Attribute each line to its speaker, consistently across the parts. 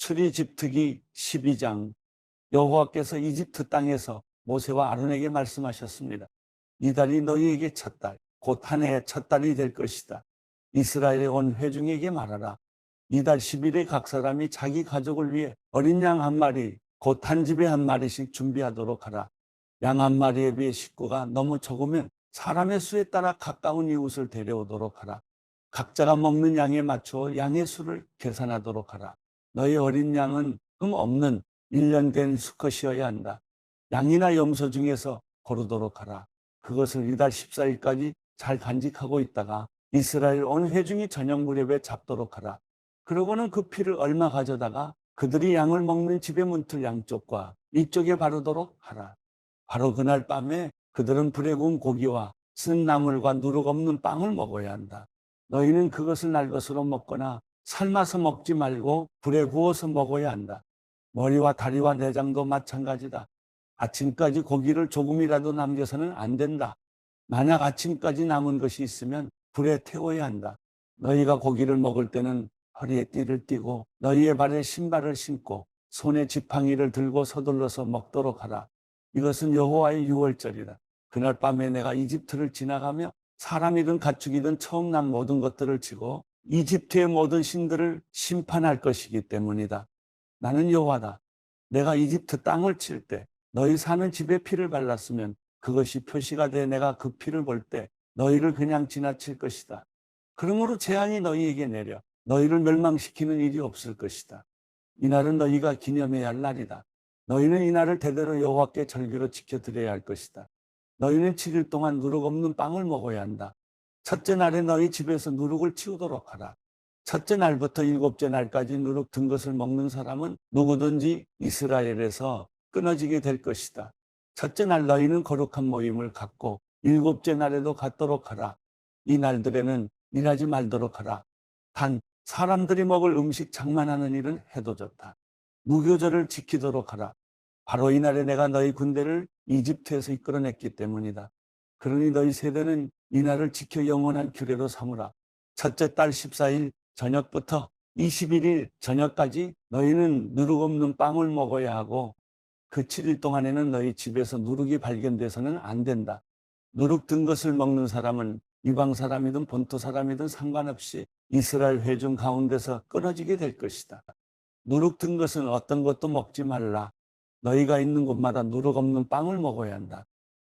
Speaker 1: 출애굽기 12장. 여호와께서 이집트 땅에서 모세와 아론에게 말씀하셨습니다. 이 달이 너희에게 첫 달, 곧 한 해의 첫 달이 될 것이다. 이스라엘의 온 회중에게 말하라. 이 달 10일에 각 사람이 자기 가족을 위해 어린 양 한 마리, 곧 한 집에 한 마리씩 준비하도록 하라. 양 한 마리에 비해 식구가 너무 적으면 사람의 수에 따라 가까운 이웃을 데려오도록 하라. 각자가 먹는 양에 맞추어 양의 수를 계산하도록 하라. 너희 어린 양은 흠 없는 1년 된 수컷이어야 한다. 양이나 염소 중에서 고르도록 하라. 그것을 이달 14일까지 잘 간직하고 있다가 이스라엘 온 회중이 저녁 무렵에 잡도록 하라. 그러고는 그 피를 얼마 가져다가 그들이 양을 먹는 집의 문틀 양쪽과 이쪽에 바르도록 하라. 바로 그날 밤에 그들은 불에 구운 고기와 쓴 나물과 누룩 없는 빵을 먹어야 한다. 너희는 그것을 날 것으로 먹거나 삶아서 먹지 말고 불에 구워서 먹어야 한다. 머리와 다리와 내장도 마찬가지다. 아침까지 고기를 조금이라도 남겨서는 안 된다. 만약 아침까지 남은 것이 있으면 불에 태워야 한다. 너희가 고기를 먹을 때는 허리에 띠를 띠고 너희의 발에 신발을 신고 손에 지팡이를 들고 서둘러서 먹도록 하라. 이것은 여호와의 유월절이다. 그날 밤에 내가 이집트를 지나가며 사람이든 가축이든 처음 난 모든 것들을 치고 이집트의 모든 신들을 심판할 것이기 때문이다. 나는 여호와다. 내가 이집트 땅을 칠 때 너희 사는 집에 피를 발랐으면 그것이 표시가 돼 내가 그 피를 볼 때 너희를 그냥 지나칠 것이다. 그러므로 재앙이 너희에게 내려 너희를 멸망시키는 일이 없을 것이다. 이날은 너희가 기념해야 할 날이다. 너희는 이날을 대대로 여호와께 절기로 지켜드려야 할 것이다. 너희는 7일 동안 누룩 없는 빵을 먹어야 한다. 첫째 날에 너희 집에서 누룩을 치우도록 하라. 첫째 날부터 일곱째 날까지 누룩 든 것을 먹는 사람은 누구든지 이스라엘에서 끊어지게 될 것이다. 첫째 날 너희는 거룩한 모임을 갖고 일곱째 날에도 갖도록 하라. 이 날들에는 일하지 말도록 하라. 단 사람들이 먹을 음식 장만하는 일은 해도 좋다. 무교절을 지키도록 하라. 바로 이날에 내가 너희 군대를 이집트에서 이끌어냈기 때문이다. 그러니 너희 세대는 이날을 지켜 영원한 규례로 삼으라. 첫째 달 14일 저녁부터 21일 저녁까지 너희는 누룩 없는 빵을 먹어야 하고 그 7일 동안에는 너희 집에서 누룩이 발견돼서는 안 된다. 누룩 든 것을 먹는 사람은 이방 사람이든 본토 사람이든 상관없이 이스라엘 회중 가운데서 끊어지게 될 것이다. 누룩 든 것은 어떤 것도 먹지 말라. 너희가 있는 곳마다 누룩 없는 빵을 먹어야 한다.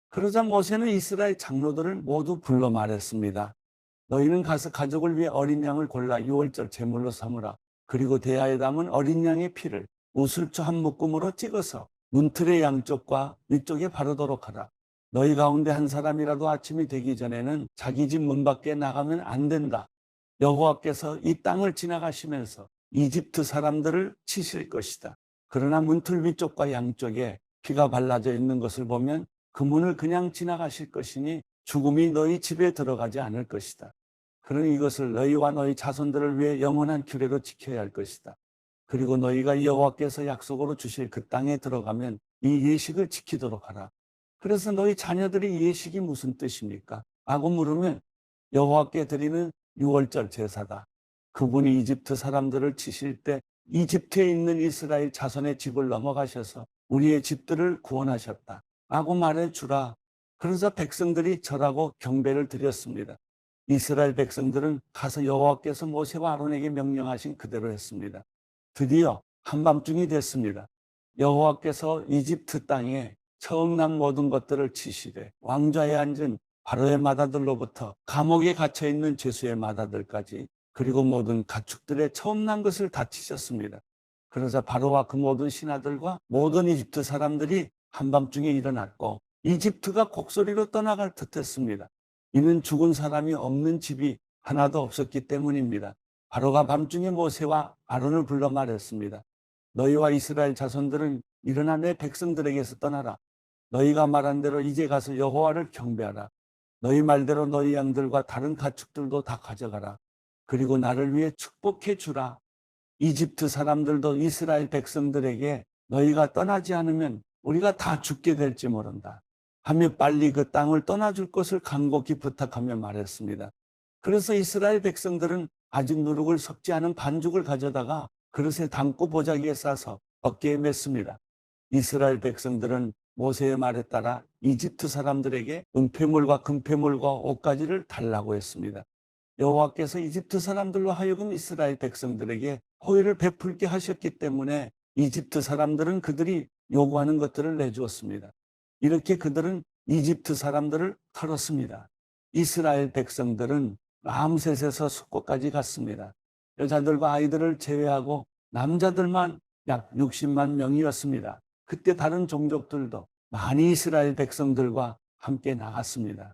Speaker 1: 그러자 모세는 이스라엘 장로들을 모두 불러 말했습니다. 너희는 가서 가족을 위해 어린 양을 골라 유월절 제물로 삼으라. 그리고 대야에 담은 어린 양의 피를 우슬초 한 묶음으로 찍어서 문틀의 양쪽과 위쪽에 바르도록 하라. 너희 가운데 한 사람이라도 아침이 되기 전에는 자기 집 문 밖에 나가면 안 된다. 여호와께서 이 땅을 지나가시면서 이집트 사람들을 치실 것이다. 그러나 문틀 위쪽과 양쪽에 피가 발라져 있는 것을 보면 그 문을 그냥 지나가실 것이니 죽음이 너희 집에 들어가지 않을 것이다. 그러니 이것을 너희와 너희 자손들을 위해 영원한 규례로 지켜야 할 것이다. 그리고 너희가 여호와께서 약속으로 주실 그 땅에 들어가면 이 예식을 지키도록 하라. 그래서 너희 자녀들이 예식이 무슨 뜻입니까? 라고 물으면 여호와께 드리는 유월절 제사다. 그분이 이집트 사람들을 치실 때 이집트에 있는 이스라엘 자손의 집을 넘어가셔서 우리의 집들을 구원하셨다. 라고 말해주라. 그래서 백성들이 절하고 경배를 드렸습니다. 이스라엘 백성들은 가서 여호와께서 모세와 아론에게 명령하신 그대로 했습니다. 드디어 한밤중이 됐습니다. 여호와께서 이집트 땅에 처음 난 모든 것들을 치시되 왕좌에 앉은 바로의 마다들로부터 감옥에 갇혀있는 죄수의 마다들까지 그리고 모든 가축들의 처음 난 것을 다 치셨습니다. 그러자 바로와 그 모든 신하들과 모든 이집트 사람들이 한밤중에 일어났고 이집트가 곡소리로 떠나갈 듯했습니다. 이는 죽은 사람이 없는 집이 하나도 없었기 때문입니다. 바로가 밤중에 모세와 아론을 불러 말했습니다. 너희와 이스라엘 자손들은 일어나 내 백성들에게서 떠나라. 너희가 말한 대로 이제 가서 여호와를 경배하라. 너희 말대로 너희 양들과 다른 가축들도 다 가져가라. 그리고 나를 위해 축복해 주라. 이집트 사람들도 이스라엘 백성들에게 너희가 떠나지 않으면 우리가 다 죽게 될지 모른다 하며 빨리 그 땅을 떠나줄 것을 간곡히 부탁하며 말했습니다. 그래서 이스라엘 백성들은 아직 누룩을 섞지 않은 반죽을 가져다가 그릇에 담고 보자기에 싸서 어깨에 맸습니다. 이스라엘 백성들은 모세의 말에 따라 이집트 사람들에게 은폐물과 금폐물과 옷가지를 달라고 했습니다. 여호와께서 이집트 사람들로 하여금 이스라엘 백성들에게 호의를 베풀게 하셨기 때문에 이집트 사람들은 그들이 요구하는 것들을 내주었습니다. 이렇게 그들은 이집트 사람들을 털었습니다. 이스라엘 백성들은 람셋에서 숫곳까지 갔습니다. 여자들과 아이들을 제외하고 남자들만 약 60만 명이었습니다. 그때 다른 종족들도 많이 이스라엘 백성들과 함께 나갔습니다.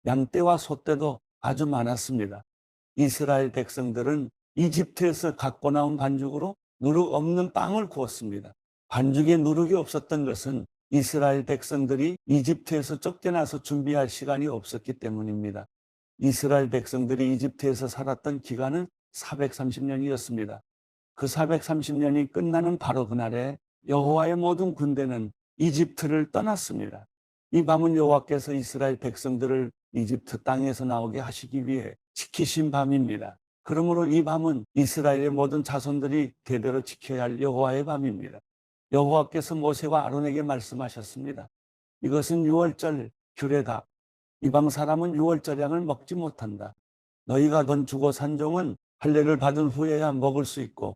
Speaker 1: 양떼와 소떼도 아주 많았습니다. 이스라엘 백성들은 이집트에서 갖고 나온 반죽으로 누룩 없는 빵을 구웠습니다. 반죽에 누룩이 없었던 것은 이스라엘 백성들이 이집트에서 쫓겨나서 준비할 시간이 없었기 때문입니다. 이스라엘 백성들이 이집트에서 살았던 기간은 430년이었습니다. 그 430년이 끝나는 바로 그날에 여호와의 모든 군대는 이집트를 떠났습니다. 이 밤은 여호와께서 이스라엘 백성들을 이집트 땅에서 나오게 하시기 위해 지키신 밤입니다. 그러므로 이 밤은 이스라엘의 모든 자손들이 대대로 지켜야 할 여호와의 밤입니다. 여호와께서 모세와 아론에게 말씀하셨습니다. 이것은 유월절 규례다. 이방 사람은 유월절양을 먹지 못한다. 너희가 돈 주고 산 종은 할례를 받은 후에야 먹을 수 있고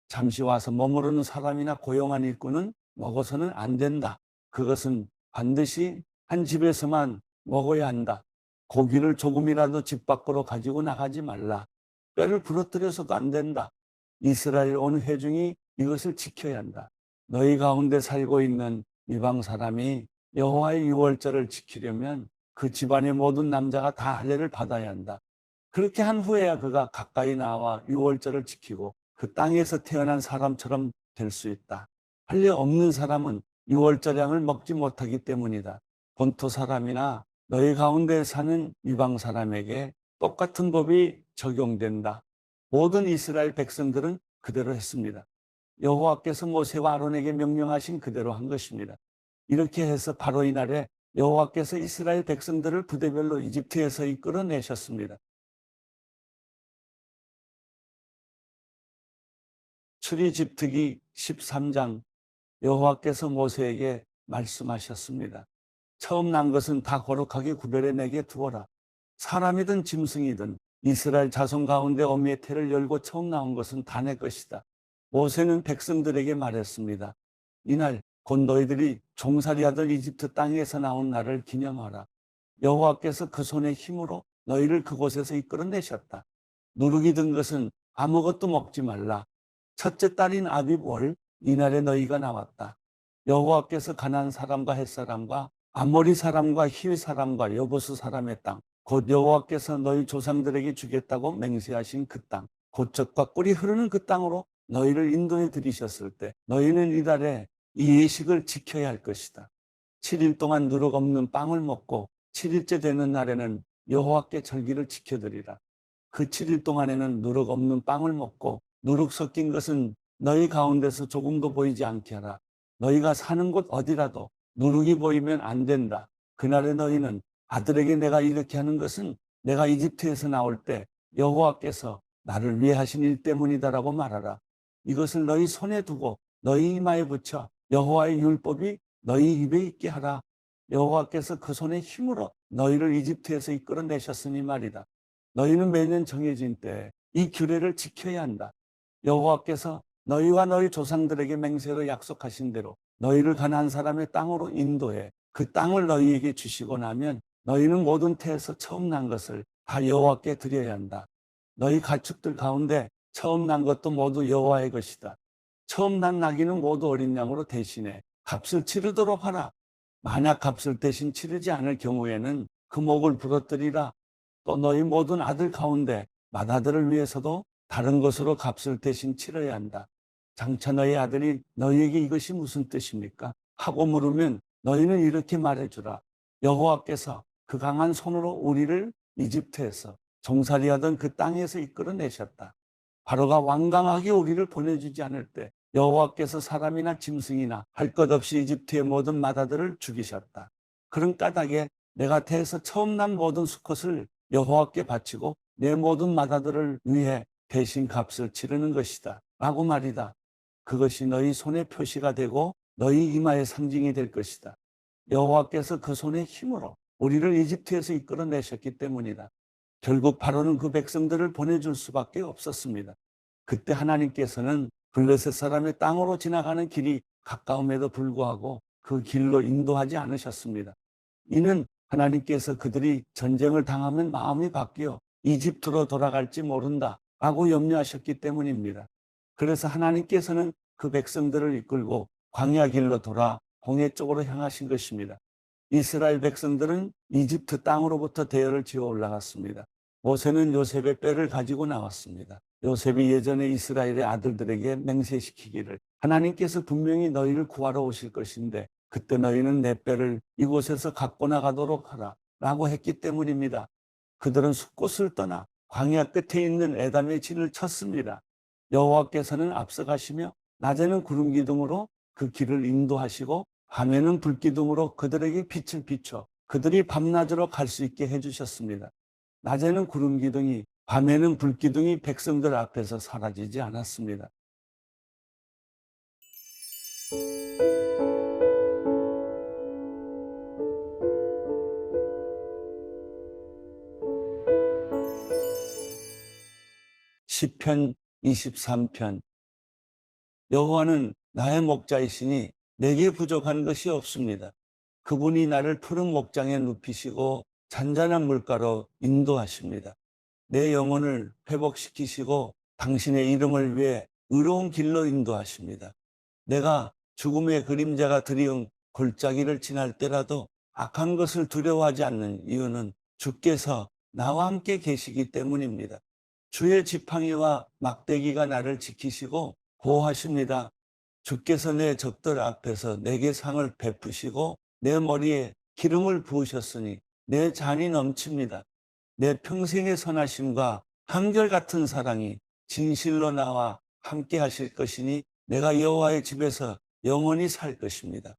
Speaker 1: 잠시 와서 머무르는 사람이나 고용한 일꾼은 먹어서는 안 된다. 그것은 반드시 한 집에서만 먹어야 한다. 고기를 조금이라도 집 밖으로 가지고 나가지 말라. 뼈를 부러뜨려서도 안 된다. 이스라엘 온 회중이 이것을 지켜야 한다. 너희 가운데 살고 있는 이방 사람이 여호와의 유월절을 지키려면 그 집안의 모든 남자가 다 할례를 받아야 한다. 그렇게 한 후에야 그가 가까이 나와 유월절을 지키고 그 땅에서 태어난 사람처럼 될 수 있다. 할례 없는 사람은 유월절양을 먹지 못하기 때문이다. 본토 사람이나 너희 가운데 사는 이방 사람에게 똑같은 법이 적용된다. 모든 이스라엘 백성들은 그대로 했습니다. 여호와께서 모세와 아론에게 명령하신 그대로 한 것입니다. 이렇게 해서 바로 이날에 여호와께서 이스라엘 백성들을 부대별로 이집트에서 이끌어내셨습니다. 출애굽기 13장 여호와께서 모세에게 말씀하셨습니다. 처음 난 것은 다 거룩하게 구별해 내게 두어라. 사람이든 짐승이든 이스라엘 자손 가운데 어미의 태를 열고 처음 나온 것은 다 내 것이다. 모세는 백성들에게 말했습니다. 이날 곧 너희들이 종살이하던 이집트 땅에서 나온 날을 기념하라. 여호와께서 그 손의 힘으로 너희를 그곳에서 이끌어내셨다. 누룩이 든 것은 아무것도 먹지 말라. 첫째 딸인 아비볼 이날에 너희가 나왔다. 여호와께서 가나안 사람과 헷 사람과 아모리 사람과 히위 사람과 여부스 사람의 땅, 곧 여호와께서 너희 조상들에게 주겠다고 맹세하신 그 땅, 곧 젖과 꿀이 흐르는 그 땅으로 너희를 인도해 들이셨을 때 너희는 이달에 이 예식을 지켜야 할 것이다. 7일 동안 누룩 없는 빵을 먹고 7일째 되는 날에는 여호와께 절기를 지켜드리라. 그 7일 동안에는 누룩 없는 빵을 먹고 누룩 섞인 것은 너희 가운데서 조금도 보이지 않게 하라. 너희가 사는 곳 어디라도 누룩이 보이면 안 된다. 그날에 너희는 아들에게 내가 이렇게 하는 것은 내가 이집트에서 나올 때 여호와께서 나를 위해 하신 일 때문이다라고 말하라. 이것을 너희 손에 두고 너희 이마에 붙여 여호와의 율법이 너희 입에 있게 하라. 여호와께서 그 손의 힘으로 너희를 이집트에서 이끌어내셨으니 말이다. 너희는 매년 정해진 때에 이 규례를 지켜야 한다. 여호와께서 너희와 너희 조상들에게 맹세로 약속하신 대로 너희를 가나안 사람의 땅으로 인도해 그 땅을 너희에게 주시고 나면 너희는 모든 태에서 처음 난 것을 다 여호와께 드려야 한다. 너희 가축들 가운데 처음 난 것도 모두 여호와의 것이다. 처음 난 나귀는 모두 어린 양으로 대신해 값을 치르도록 하라. 만약 값을 대신 치르지 않을 경우에는 그 목을 부러뜨리라. 또 너희 모든 아들 가운데 맏아들을 위해서도 다른 것으로 값을 대신 치러야 한다. 장차 너희 아들이 너희에게 이것이 무슨 뜻입니까? 하고 물으면 너희는 이렇게 말해주라. 여호와께서 그 강한 손으로 우리를 이집트에서 종살이하던 그 땅에서 이끌어내셨다. 바로가 완강하게 우리를 보내주지 않을 때 여호와께서 사람이나 짐승이나 할 것 없이 이집트의 모든 맏아들을 죽이셨다. 그런 까닭에 내가 태에서 처음 난 모든 수컷을 여호와께 바치고 내 모든 맏아들을 위해 대신 값을 치르는 것이다. 라고 말이다. 그것이 너희 손의 표시가 되고 너희 이마의 상징이 될 것이다. 여호와께서 그 손의 힘으로 우리를 이집트에서 이끌어내셨기 때문이다. 결국 바로는 그 백성들을 보내줄 수밖에 없었습니다. 그때 하나님께서는 블레셋 사람의 땅으로 지나가는 길이 가까움에도 불구하고 그 길로 인도하지 않으셨습니다. 이는 하나님께서 그들이 전쟁을 당하면 마음이 바뀌어 이집트로 돌아갈지 모른다 라고 염려하셨기 때문입니다. 그래서 하나님께서는 그 백성들을 이끌고 광야 길로 돌아 홍해 쪽으로 향하신 것입니다. 이스라엘 백성들은 이집트 땅으로부터 대열을 지어 올라갔습니다. 모세는 요셉의 뼈를 가지고 나왔습니다. 요셉이 예전에 이스라엘의 아들들에게 맹세시키기를 하나님께서 분명히 너희를 구하러 오실 것인데 그때 너희는 내 뼈를 이곳에서 갖고 나가도록 하라 라고 했기 때문입니다. 그들은 숲곳을 떠나 광야 끝에 있는 에담의 진을 쳤습니다. 여호와께서는 앞서가시며 낮에는 구름 기둥으로 그 길을 인도하시고 밤에는 불기둥으로 그들에게 빛을 비춰 그들이 밤낮으로 갈 수 있게 해주셨습니다. 낮에는 구름 기둥이, 밤에는 불기둥이 백성들 앞에서 사라지지 않았습니다. 시편 23편. 여호와는 나의 목자이시니 내게 부족한 것이 없습니다. 그분이 나를 푸른 목장에 눕히시고 잔잔한 물가로 인도하십니다. 내 영혼을 회복시키시고 당신의 이름을 위해 의로운 길로 인도하십니다. 내가 죽음의 그림자가 드리운 골짜기를 지날 때라도 악한 것을 두려워하지 않는 이유는 주께서 나와 함께 계시기 때문입니다. 주의 지팡이와 막대기가 나를 지키시고 보호하십니다. 주께서 내 적들 앞에서 내게 상을 베푸시고 내 머리에 기름을 부으셨으니 내 잔이 넘칩니다. 내 평생의 선하심과 한결같은 사랑이 진실로 나와 함께 하실 것이니 내가 여호와의 집에서 영원히 살 것입니다.